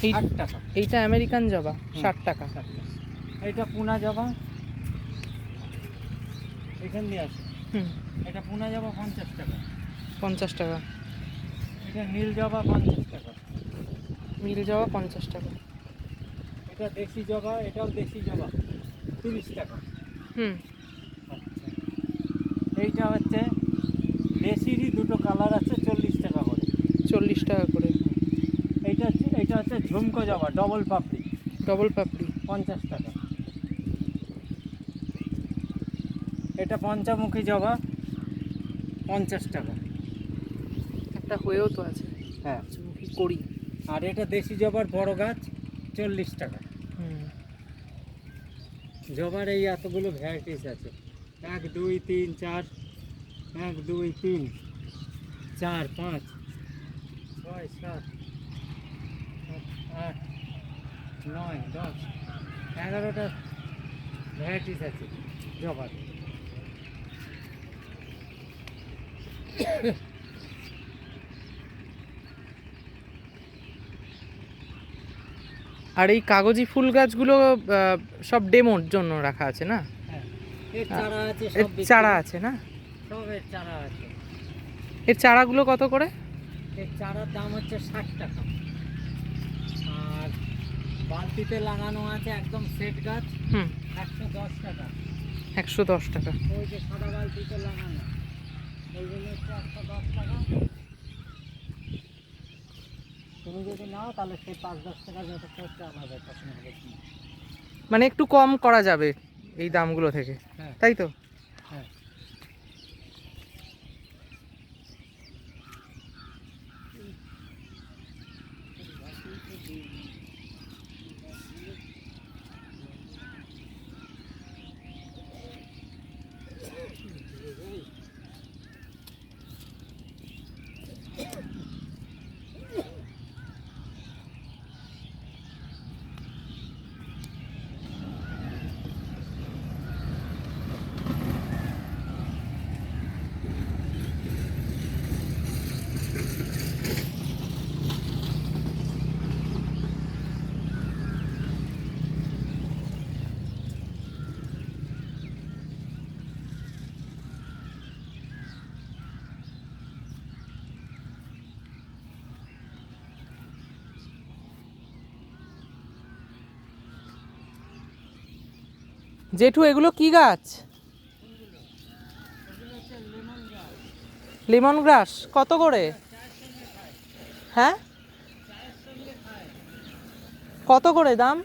60 টাকা। এইটা আমেরিকান জবা 60 টাকা। এইটা পুনা জবা, এখান দিয়ে আছে। হুম, এটা পুনা জবা 50 টাকা। 50 টাকা। এটা নীল জবা 50 টাকা। নীল জবা 50 টাকা। এটা দেশি জবা, এটাও দেশি জবা 30 টাকা। হুম, আচ্ছা, এইটা হচ্ছে দেশিরই দুটো কালার আছে 40 টাকা করে। 40 টাকা করে। এইটা হচ্ছে ঝুমকো জবা ডবল পাপড়ি ডবল পাপড়ি 50 টাকা। এটা পঞ্চমুখী জবা 50 টাকা। একটা হয়েও তো আছে হ্যাঁ, মুখী করি। আর এটা দেশি জবার বড় গাছ 40 টাকা। হুম, জবার এই এতগুলো ভ্যারাইটিস আছে, 1 2 3 4, 1 2 3 4 5 6 7 8 9 10 11টা ভ্যারাইটিস আছে জবার। আর এই কাগজি ফুল গাছগুলো সব ডেমোর জন্য রাখা আছে না? হ্যাঁ, এর চারা আছে, এর সব বিক্রি। চারা আছে না? সব এর চারা আছে। এর চারাগুলো কত করে? এর চারার দাম হচ্ছে 60 টাকা। আর বালতিতে লাগানো আছে একদম সেট গাছ হুম, 110 টাকা। 110 টাকা। ওই যে সাদা বালতিতে লাগানো ওইগুলো হচ্ছে 110 টাকা। তুমি যদি নাও তাহলে সেই 5-10 টাকা যত খরচা আমাদের তখন হবে। মানে একটু কম করা যাবে এই দামগুলো থেকে, হ্যাঁ তাই তো? হ্যাঁ। জেঠু এগুলো কি গাছ? লেমন গ্রাস কত করে? হ্যাঁ, কত করে দাম?